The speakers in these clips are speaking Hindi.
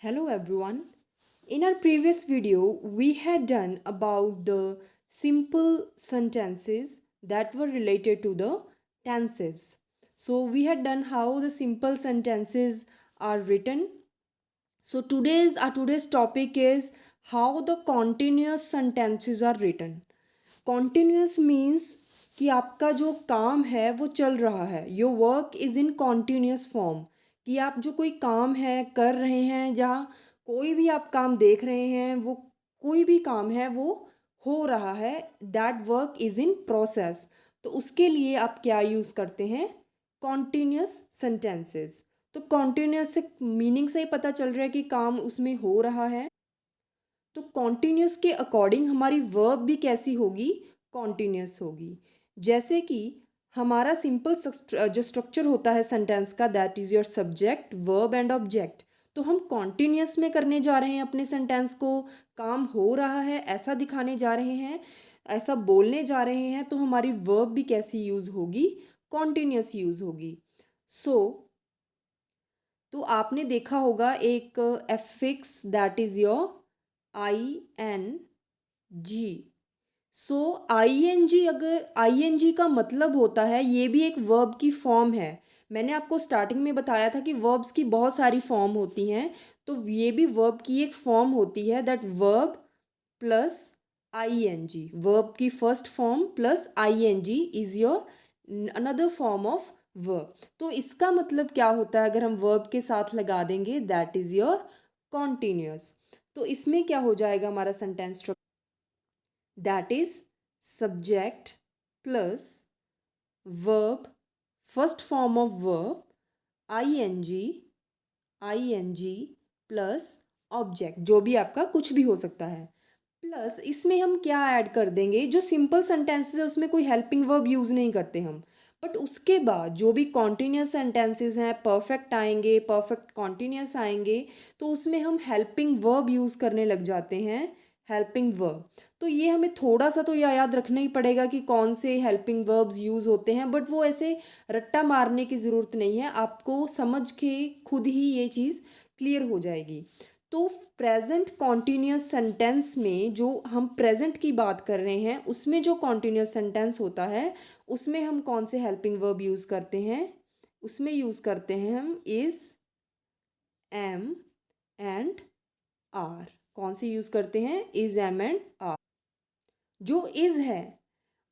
Hello everyone. In our previous video, we had done about the simple sentences that were related to the tenses. So we had done how the simple sentences are written. So today's topic is how the continuous sentences are written. Continuous means कि आपका जो काम है वो चल रहा है. Your work is in continuous form. कि आप जो कोई काम है कर रहे हैं, जहाँ कोई भी आप काम देख रहे हैं, वो कोई भी काम है वो हो रहा है, that work is in process. तो उसके लिए आप क्या यूज़ करते हैं? Continuous sentences. तो कॉन्टीन्यूस से मीनिंग से ही पता चल रहा है कि काम उसमें हो रहा है. तो कॉन्टिन्यूस के अकॉर्डिंग हमारी वर्ब भी कैसी होगी? कॉन्टिन्यूस होगी. जैसे कि हमारा सिंपल जो स्ट्रक्चर होता है सेंटेंस का, that is your subject verb and object. तो हम कॉन्टिन्यूस में करने जा रहे हैं अपने सेंटेंस को. काम हो रहा है ऐसा दिखाने जा रहे हैं, ऐसा बोलने जा रहे हैं, तो हमारी वर्ब भी कैसी यूज़ होगी? कॉन्टिन्यूस यूज़ होगी. सो तो आपने देखा होगा एक affix, that is your ING. So ING, अगर ING का मतलब होता है, ये भी एक वर्ब की फॉर्म है. मैंने आपको स्टार्टिंग में बताया था कि वर्ब्स की बहुत सारी फॉर्म होती हैं. तो ये भी वर्ब की एक फॉर्म होती है, that verb plus ING. Verb की first form plus ING is your another form of verb. तो इसका मतलब क्या होता है अगर हम वर्ब के साथ लगा देंगे? That is your continuous. तो इसमें क्या हो जाएगा हमारा sentence structure? That is subject plus verb, first form of verb, ING, ING plus object, जो भी आपका कुछ भी हो सकता है. प्लस इसमें हम क्या ऐड कर देंगे? जो सिंपल सेंटेंसेस है उसमें कोई हेल्पिंग वर्ब यूज़ नहीं करते हम. बट उसके बाद जो भी कॉन्टिन्यूस सेंटेंसेस हैं, परफेक्ट आएंगे, परफेक्ट कॉन्टिन्यूस आएंगे, तो उसमें हम हेल्पिंग वर्ब यूज़ करने लग जाते हैं. Helping verb. तो ये हमें थोड़ा सा तो याद रखना ही पड़ेगा कि कौन से हेल्पिंग वर्ब्स यूज़ होते हैं. बट वो ऐसे रट्टा मारने की ज़रूरत नहीं है, आपको समझ के खुद ही ये चीज़ क्लियर हो जाएगी. तो प्रेजेंट कॉन्टिन्यूस सेंटेंस में जो हम प्रेजेंट की बात कर रहे हैं, उसमें जो कॉन्टिन्यूस सेंटेंस होता है, उसमें हम कौन से हेल्पिंग वर्ब यूज़ करते हैं? उसमें यूज़ करते हैं हम इज़, एम एंड आर. कौन सी यूज़ करते हैं? Is, am and are. जो इज़ है,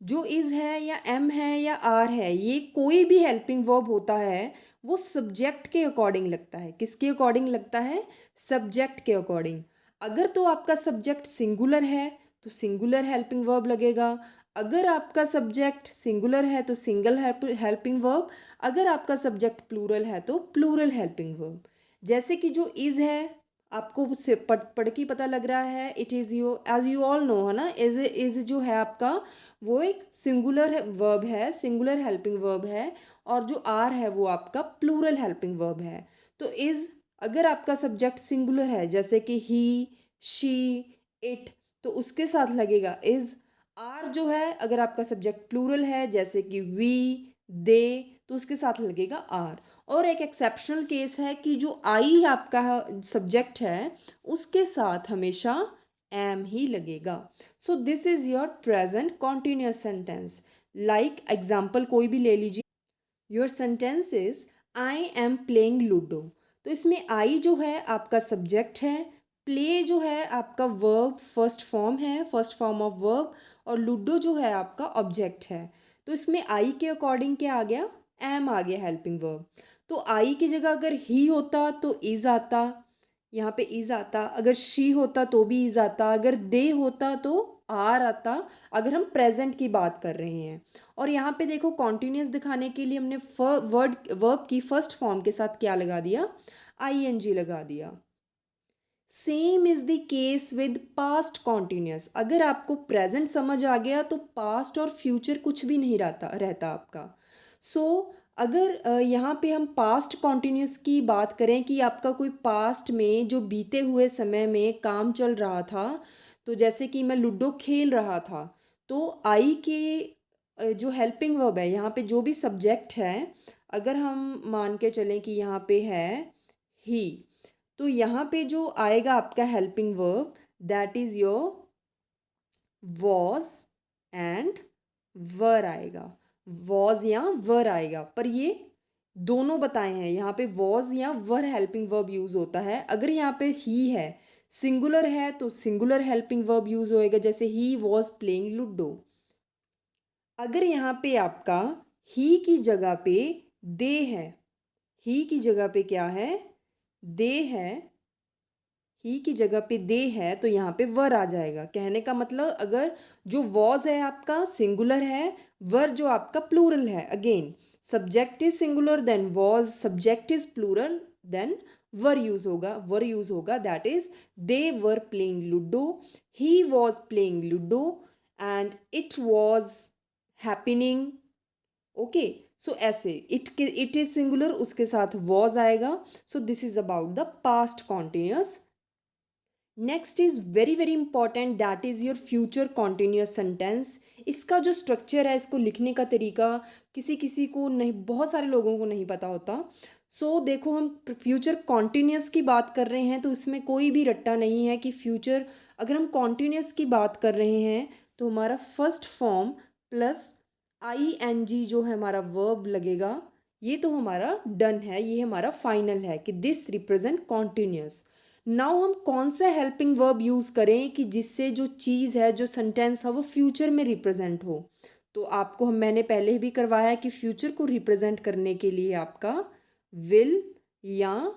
जो इज़ है या एम है या आर है, ये कोई भी हेल्पिंग वर्ब होता है, वो सब्जेक्ट के अकॉर्डिंग लगता है. किसके अकॉर्डिंग लगता है? सब्जेक्ट के अकॉर्डिंग. अगर तो आपका सब्जेक्ट सिंगुलर है तो सिंगुलर हेल्पिंग वर्ब लगेगा. अगर आपका सब्जेक्ट सिंगुलर है तो सिंगल हेल्पिंग वर्ब. अगर आपका सब्जेक्ट प्लूरल है तो प्लूरल हेल्पिंग वर्ब. जैसे कि जो इज़ है, आपको उससे पढ़ के पता लग रहा है, it is you, as you all know, है ना. इज़ जो है आपका, वो एक सिंगुलर वर्ब है, सिंगुलर हेल्पिंग वर्ब है. और जो आर है वो आपका प्लूरल हेल्पिंग वर्ब है. तो इज़ अगर आपका सब्जेक्ट सिंगुलर है, जैसे कि ही, शी, इट, तो उसके साथ लगेगा इज़. आर जो है अगर आपका सब्जेक्ट प्लूरल है, जैसे कि वी, दे, तो उसके साथ लगेगा आर. और एक एक्सेप्शनल केस है कि जो आई आपका सब्जेक्ट है, उसके साथ हमेशा एम ही लगेगा. So this is your present continuous sentence. Like example कोई भी ले लीजिए. Your sentence is I am playing ludo. तो इसमें आई जो है आपका सब्जेक्ट है, प्ले जो है आपका वर्ब फर्स्ट फॉर्म है, फर्स्ट फॉर्म ऑफ वर्ब, और लूडो जो है आपका ऑब्जेक्ट है. तो इसमें आई के अकॉर्डिंग क्या आ गया? एम आ गया हेल्पिंग वर्ब. तो आई की जगह अगर ही होता तो इज आता, यहाँ पे इज आता. अगर शी होता तो भी इज आता. अगर दे होता तो आर आता, अगर हम प्रेजेंट की बात कर रहे हैं. और यहाँ पे देखो कॉन्टिन्यूस दिखाने के लिए हमने वर्ब की फर्स्ट फॉर्म के साथ क्या लगा दिया? ING लगा दिया. Same is the case with past continuous. अगर आपको प्रेजेंट समझ आ गया तो पास्ट और फ्यूचर कुछ भी नहीं रहता आपका. अगर यहाँ पे हम पास्ट कॉन्टिन्यूस की बात करें कि आपका कोई पास्ट में जो बीते हुए समय में काम चल रहा था, तो जैसे कि मैं लूडो खेल रहा था, तो आई के जो हेल्पिंग वर्ब है, यहाँ पे जो भी सब्जेक्ट है, अगर हम मान के चलें कि यहाँ पे है ही, तो यहाँ पे जो आएगा आपका helping verb that is your was and were आएगा, वॉज या वर आएगा, पर ये दोनों बताए हैं। यहाँ पे वॉज या वर हेल्पिंग वर्ब यूज़ होता है। अगर यहाँ पे ही है, सिंगुलर है, तो सिंगुलर हेल्पिंग वर्ब यूज़ होएगा, जैसे ही वॉज प्लेइंग लूडो। अगर यहाँ पे आपका ही की जगह पे दे है, ही की जगह पे क्या है, दे है, ही की जगह पे दे है, तो यहाँ पे वर आ जाएगा। कहने का मतलब अगर जो वॉज है आपका सिंगुलर है, वर जो आपका प्लूरल है, again subject is singular then was, subject is plural then were use होगा, वर यूज होगा, that is they were playing ludo, he was playing ludo and it was happening. Okay, so ऐसे इट इज सिंगुलर, उसके साथ वॉज आएगा। So this is about the past continuous. Next is very very important, that is your future continuous sentence. इसका जो स्ट्रक्चर है, इसको लिखने का तरीका किसी किसी को नहीं, बहुत सारे लोगों को नहीं पता होता। सो देखो, हम फ्यूचर कॉन्टिन्यूस की बात कर रहे हैं तो इसमें कोई भी रट्टा नहीं है कि फ्यूचर, अगर हम कॉन्टिन्यूस की बात कर रहे हैं तो हमारा first form plus I N G जो है हमारा वर्ब लगेगा। ये तो हमारा डन है, ये हमारा फाइनल है कि दिस रिप्रेजेंट कॉन्टिन्यूस। नाउ हम कौन सा हेल्पिंग वर्ब यूज़ करें कि जिससे जो चीज़ है, जो सेंटेंस है, वो फ्यूचर में रिप्रेजेंट हो। तो आपको मैंने पहले भी करवाया है कि फ्यूचर को रिप्रेजेंट करने के लिए आपका विल या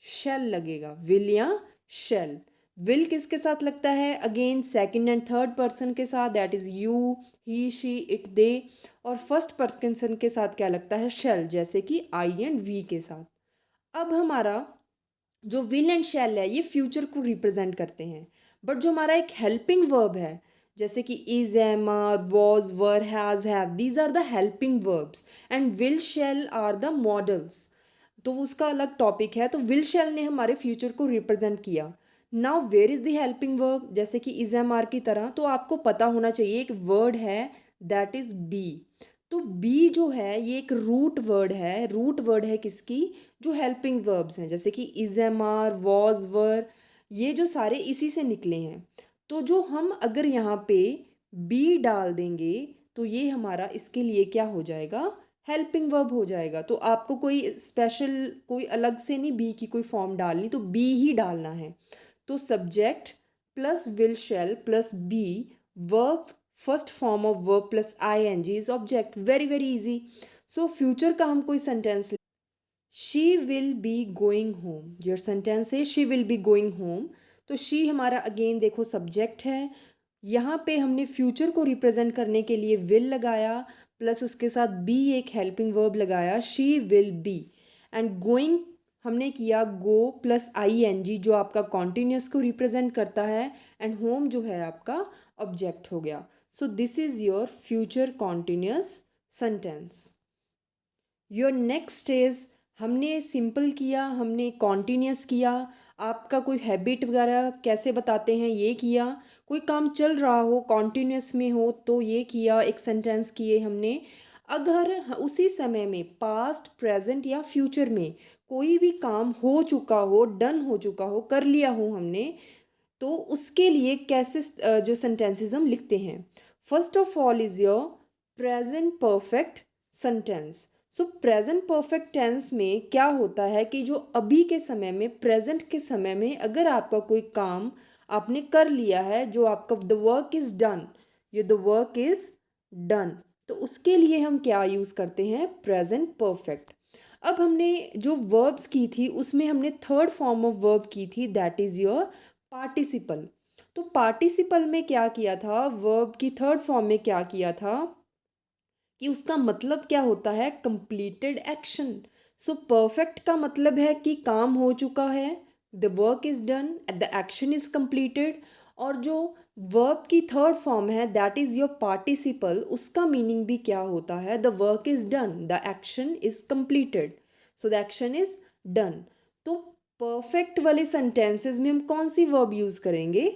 शेल लगेगा, विल या शेल। विल किसके साथ लगता है, again second and third person के साथ, that is you, he, she, it, they. और फर्स्ट पर्सन के साथ क्या लगता है, शेल, जैसे कि आई एंड वी के साथ। अब हमारा जो विल एंड शैल है ये फ्यूचर को रिप्रेजेंट करते हैं, बट जो हमारा एक हेल्पिंग वर्ब है, जैसे कि is, am, are, was, were, has, have, these are the helping verbs and will shall are the modals. तो उसका अलग टॉपिक है। तो विल शैल ने हमारे फ्यूचर को रिप्रेजेंट किया। Now where is the helping verb, जैसे कि इज, एम, आर की तरह, तो आपको पता होना चाहिए एक वर्ड है दैट इज़ बी। तो बी जो है ये एक रूट वर्ड है, रूट वर्ड है किसकी, जो हेल्पिंग वर्ब्स हैं, जैसे कि इज, एम, आर, वॉज, वर, ये जो सारे इसी से निकले हैं। तो जो हम अगर यहाँ पे बी डाल देंगे तो ये हमारा इसके लिए क्या हो जाएगा, हेल्पिंग वर्ब हो जाएगा। तो आपको कोई स्पेशल, कोई अलग से नहीं बी की कोई फॉर्म डालनी, तो बी ही डालना है। तो subject plus will shall plus be, verb first form of verb plus I N G is object, very very easy. So future का हम कोई sentence, she will be going home, your sentence है she will be going home. तो शी हमारा अगेन देखो सब्जेक्ट है, यहाँ पे हमने फ्यूचर को रिप्रेजेंट करने के लिए विल लगाया, प्लस उसके साथ बी एक हेल्पिंग वर्ब लगाया, she will B. And going हमने किया गो प्लस आई एन जी जो आपका कॉन्टिन्यूस को रिप्रेजेंट करता है, एंड होम जो है आपका ऑब्जेक्ट हो गया। सो this is your future continuous sentence. Your next is, हमने सिंपल किया, हमने कॉन्टिन्यूस किया, आपका कोई हैबिट वगैरह कैसे बताते हैं ये किया, कोई काम चल रहा हो कॉन्टिन्यूस में हो तो ये किया, एक सेंटेंस किए हमने। अगर उसी समय में पास्ट, प्रेजेंट या फ्यूचर में कोई भी काम हो चुका हो, डन हो चुका हो, कर लिया हो हमने, तो उसके लिए कैसे जो सेंटेंसेस हम लिखते हैं। First of all is your present perfect sentence. So present perfect tense में क्या होता है कि जो अभी के समय में, प्रेजेंट के समय में अगर आपका कोई काम आपने कर लिया है, जो आपका द वर्क इज़ डन, ये द वर्क इज़ डन, तो उसके लिए हम क्या यूज़ करते हैं, प्रेजेंट परफेक्ट। अब हमने जो वर्ब्स की थी उसमें हमने थर्ड फॉर्म ऑफ वर्ब की थी, दैट इज़ योर पार्टिसिपल। तो पार्टिसिपल में क्या किया था, वर्ब की थर्ड फॉर्म में क्या किया था कि उसका मतलब क्या होता है, कंप्लीटेड एक्शन। सो परफेक्ट का मतलब है कि काम हो चुका है, the work is done, the action is completed. और जो वर्ब की थर्ड फॉर्म है दैट इज योर पार्टिसिपल, उसका मीनिंग भी क्या होता है, the work is done, the action is completed, so the action is done. तो परफेक्ट वाले सेंटेंसेस में हम कौन सी वर्ब यूज करेंगे,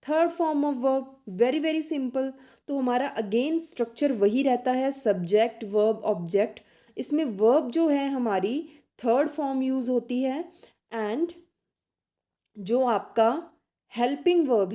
third form of verb, very very simple. तो हमारा अगेन स्ट्रक्चर वही रहता है, सब्जेक्ट, वर्ब, ऑब्जेक्ट। इसमें वर्ब जो है हमारी थर्ड फॉर्म यूज़ होती है, एंड जो आपका हेल्पिंग वर्ब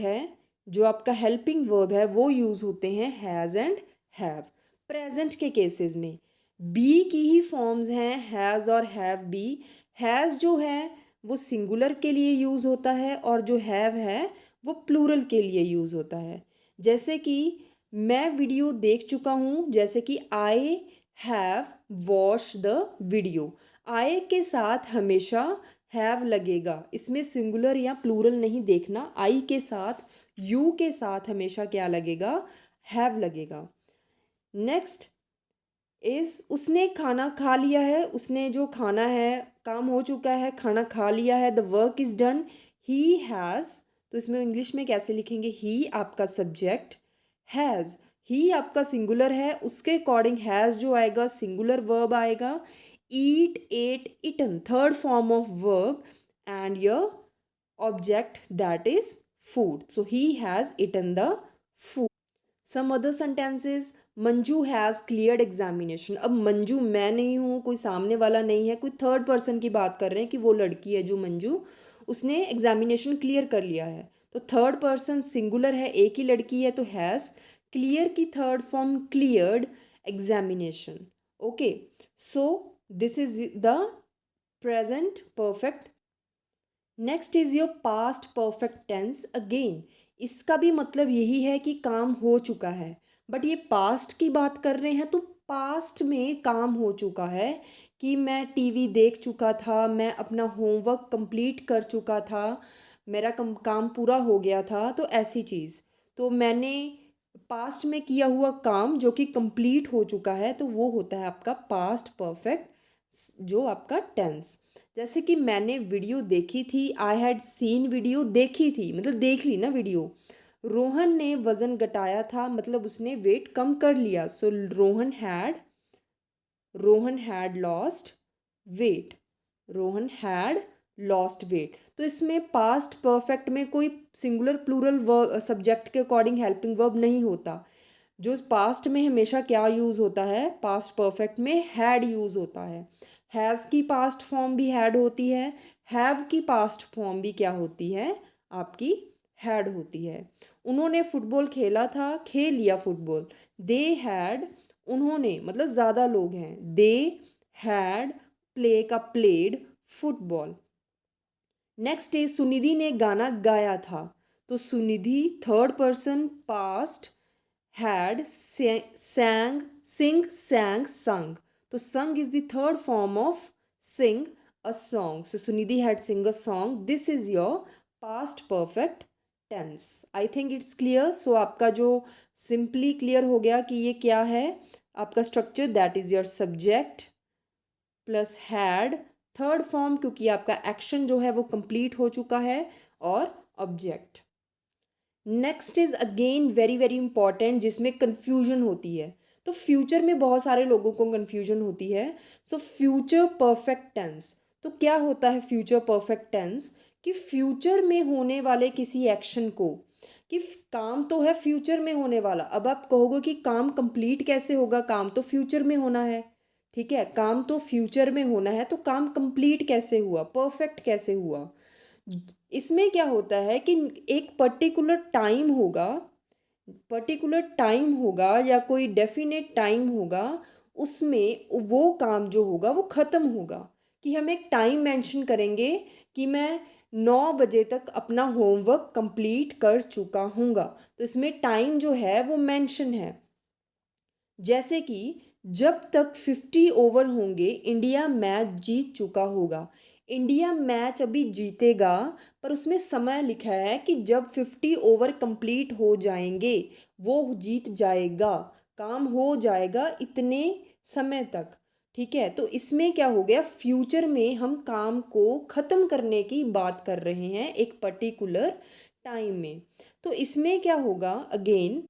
है, वो यूज़ होते हैं हैज़ एंड हैव। प्रेजेंट के केसेस में बी की ही फॉर्म्स हैं हैज़ और हैव बी। हैज़ जो है वो सिंगुलर के लिए यूज़ होता है और जो हैव है वो प्लूरल के लिए यूज़ होता है। जैसे कि मैं वीडियो देख चुका हूँ, जैसे कि I have watch the video. I के साथ हमेशा हैव लगेगा, इसमें सिंगुलर या प्लूरल नहीं देखना। आई के साथ, यू के साथ हमेशा क्या लगेगा, हैव लगेगा। नेक्स्ट इज उसने खाना खा लिया है, उसने जो खाना है, काम हो चुका है, खाना खा लिया है, the work is done. He has, तो इसमें इंग्लिश में कैसे लिखेंगे, ही आपका सब्जेक्ट, हैज़ ही आपका सिंगुलर है, उसके अकॉर्डिंग हैज़ जो आएगा सिंगुलर वर्ब आएगा। Eat, ate, eaten third form of verb and your object that is food, so he has eaten the food. Some other sentences, Manju has cleared examination. अब मंजू मैं नहीं हूँ, कोई सामने वाला नहीं है, कोई थर्ड पर्सन की बात कर रहे हैं कि वो लड़की है जो मंजू, उसने एग्जामिनेशन क्लियर कर लिया है। तो थर्ड पर्सन सिंगुलर है, एक ही लड़की है, तो हैज़। क्लियर की third form cleared examination. Okay, so this is the present perfect. Next is your past perfect tense again. इसका भी मतलब यही है कि काम हो चुका है, बट ये पास्ट की बात कर रहे हैं तो पास्ट में काम हो चुका है, कि मैं टीवी देख चुका था, मैं अपना होमवर्क कंप्लीट कर चुका था, मेरा काम पूरा हो गया था, तो ऐसी चीज़। तो मैंने पास्ट में किया हुआ काम जो कि कंप्लीट हो चुका है, तो वो होता है आपका पास्ट परफेक्ट, जो आपका टेंस। जैसे कि मैंने वीडियो देखी थी, आई हैड सीन वीडियो, देखी थी मतलब देख ली ना वीडियो। रोहन ने वज़न घटाया था, मतलब उसने वेट कम कर लिया, so Rohan had lost weight, Rohan had lost weight. तो इसमें पास्ट परफेक्ट में कोई सिंगुलर प्लूरल वर्ब सब्जेक्ट के अकॉर्डिंग हेल्पिंग वर्ब नहीं होता। जो पास्ट में हमेशा क्या यूज़ होता है, पास्ट परफेक्ट में हैड यूज़ होता है। हैज़ की पास्ट फॉर्म भी हैड होती है, हैव की पास्ट फॉर्म भी क्या होती है, आपकी हैड होती है। उन्होंने फुटबॉल खेला था, खेल लिया फुटबॉल। दे हैड, उन्होंने मतलब ज़्यादा लोग हैं, दे हैड प्ले का played football. Next is Sunidhi ने गाना गाया था, तो Sunidhi third person past had sang, sing, sang, sung। तो sung is the third form of sing a song. So Sunidhi had sing a song. This is your past perfect tense. I think it's clear. So आपका जो simply clear हो गया कि ये क्या है, आपका structure that is your subject plus had third form, क्योंकि आपका एक्शन जो है वो कंप्लीट हो चुका है, और object. Next is again very very important, जिसमें कन्फ्यूजन होती है। तो फ्यूचर में बहुत सारे लोगों को कन्फ्यूजन होती है। सो फ्यूचर परफेक्ट टेंस, तो क्या होता है फ्यूचर परफेक्ट टेंस, कि फ्यूचर में होने वाले किसी एक्शन को, कि काम तो है फ्यूचर में होने वाला, अब आप कहोगे कि काम कंप्लीट कैसे होगा, काम तो फ्यूचर में होना है, ठीक है, काम तो फ्यूचर में होना है, तो काम कंप्लीट कैसे हुआ, परफेक्ट कैसे हुआ। इसमें क्या होता है कि एक पर्टिकुलर टाइम होगा या कोई डेफिनेट टाइम होगा, उसमें वो काम जो होगा वो ख़त्म होगा, कि हम एक टाइम मेंशन करेंगे कि मैं 9 बजे तक अपना होमवर्क कंप्लीट कर चुका हूँगा, तो इसमें टाइम जो है वो मेंशन है। जैसे कि जब तक 50 ओवर होंगे इंडिया मैच जीत चुका होगा। इंडिया मैच अभी जीतेगा, पर उसमें समय लिखा है कि जब 50 ओवर कंप्लीट हो जाएंगे वो जीत जाएगा, काम हो जाएगा इतने समय तक, ठीक है। तो इसमें क्या हो गया, फ्यूचर में हम काम को ख़त्म करने की बात कर रहे हैं एक पर्टिकुलर टाइम में। तो इसमें क्या होगा, अगेन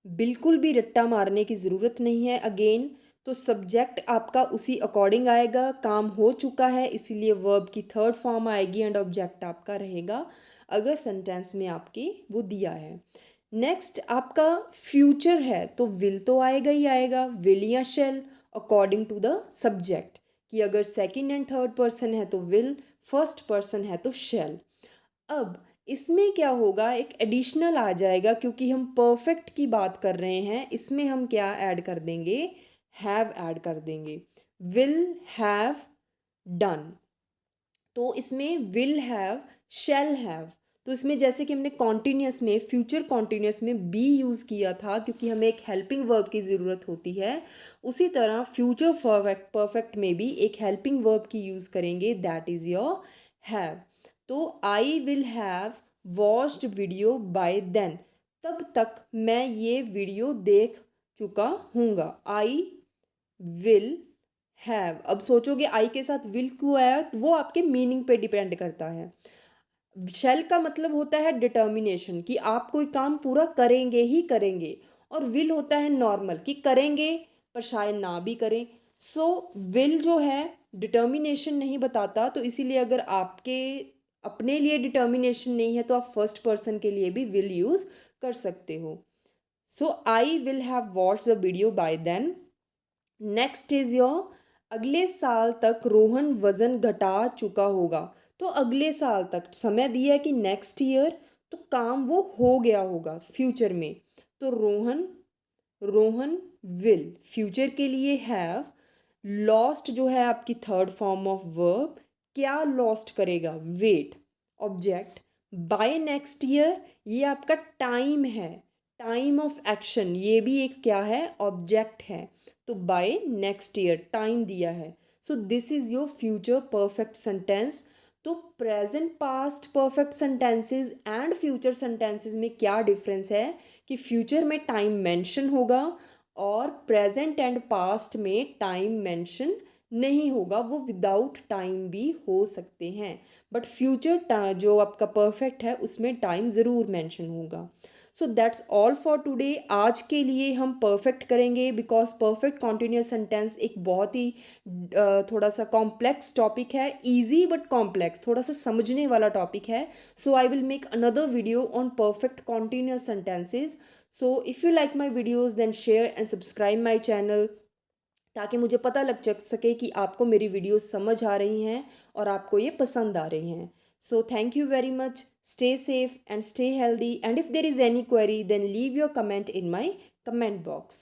बिल्कुल भी रट्टा मारने की ज़रूरत नहीं है। अगेन तो सब्जेक्ट आपका उसी अकॉर्डिंग आएगा, काम हो चुका है इसीलिए वर्ब की थर्ड फॉर्म आएगी एंड ऑब्जेक्ट आपका रहेगा, अगर सेंटेंस में आपके वो दिया है। नेक्स्ट आपका फ्यूचर है तो विल तो आएगा ही आएगा, विल या shall according to the subject, कि अगर सेकंड एंड थर्ड पर्सन है तो विल, फर्स्ट पर्सन है तो शेल। अब इसमें क्या होगा, एक एडिशनल आ जाएगा क्योंकि हम परफेक्ट की बात कर रहे हैं, इसमें हम क्या ऐड कर देंगे, हैव ऐड कर देंगे, विल हैव डन। तो इसमें विल हैव, शैल हैव, तो इसमें जैसे कि हमने कॉन्टिन्यूस में, फ्यूचर कॉन्टिन्यूस में बी यूज़ किया था क्योंकि हमें एक हेल्पिंग वर्ब की ज़रूरत होती है, उसी तरह फ्यूचर परफेक्ट परफेक्ट में भी एक हेल्पिंग वर्ब की यूज़ करेंगे, दैट इज़ योर हैव। तो I will have watched video by then, तब तक मैं ये वीडियो देख चुका हूँगा। आई विल हैव, अब सोचोगे आई के साथ विल क्यों आया, वो आपके मीनिंग पे डिपेंड करता है। शेल का मतलब होता है डिटर्मिनेशन, कि आप कोई काम पूरा करेंगे ही करेंगे, और विल होता है नॉर्मल, कि करेंगे पर शायद ना भी करें। सो विल जो है डिटर्मिनेशन नहीं बताता, तो इसीलिए अगर आपके अपने लिए डिटर्मिनेशन नहीं है तो आप फर्स्ट पर्सन के लिए भी विल यूज़ कर सकते हो। So I will have watch the video by then. Next is your, अगले साल तक रोहन वजन घटा चुका होगा। तो अगले साल तक समय दिया है कि नेक्स्ट ईयर, तो काम वो हो गया होगा फ्यूचर में। तो रोहन, रोहन विल, फ्यूचर के लिए हैव, लॉस्ट जो है आपकी थर्ड फॉर्म ऑफ वर्ब, क्या लॉस्ट करेगा, weight, object, by next year ये आपका टाइम है, टाइम ऑफ एक्शन, ये भी एक क्या है, ऑब्जेक्ट है। तो बाय नेक्स्ट ईयर टाइम दिया है। So this is your future perfect sentence. तो present past perfect sentences and future sentences में क्या डिफरेंस है, कि फ्यूचर में टाइम मेंशन होगा और प्रेजेंट एंड पास्ट में टाइम मेंशन नहीं होगा, वो विदाउट टाइम भी हो सकते हैं, बट फ्यूचर जो आपका परफेक्ट है उसमें टाइम ज़रूर मेंशन होगा। So that's all for today. आज के लिए हम परफेक्ट करेंगे, बिकॉज परफेक्ट कॉन्टिन्यूस सेंटेंस एक बहुत ही थोड़ा सा कॉम्प्लेक्स टॉपिक है, इजी बट कॉम्प्लेक्स, थोड़ा सा समझने वाला टॉपिक है। So I will make another video on perfect continuous sentences. So if you like my videos then share and subscribe my channel, ताकि मुझे पता लग सके कि आपको मेरी वीडियोस समझ आ रही हैं और आपको ये पसंद आ रही हैं। So thank you very much, stay safe and stay healthy, and if there is any query then leave your comment in my comment box.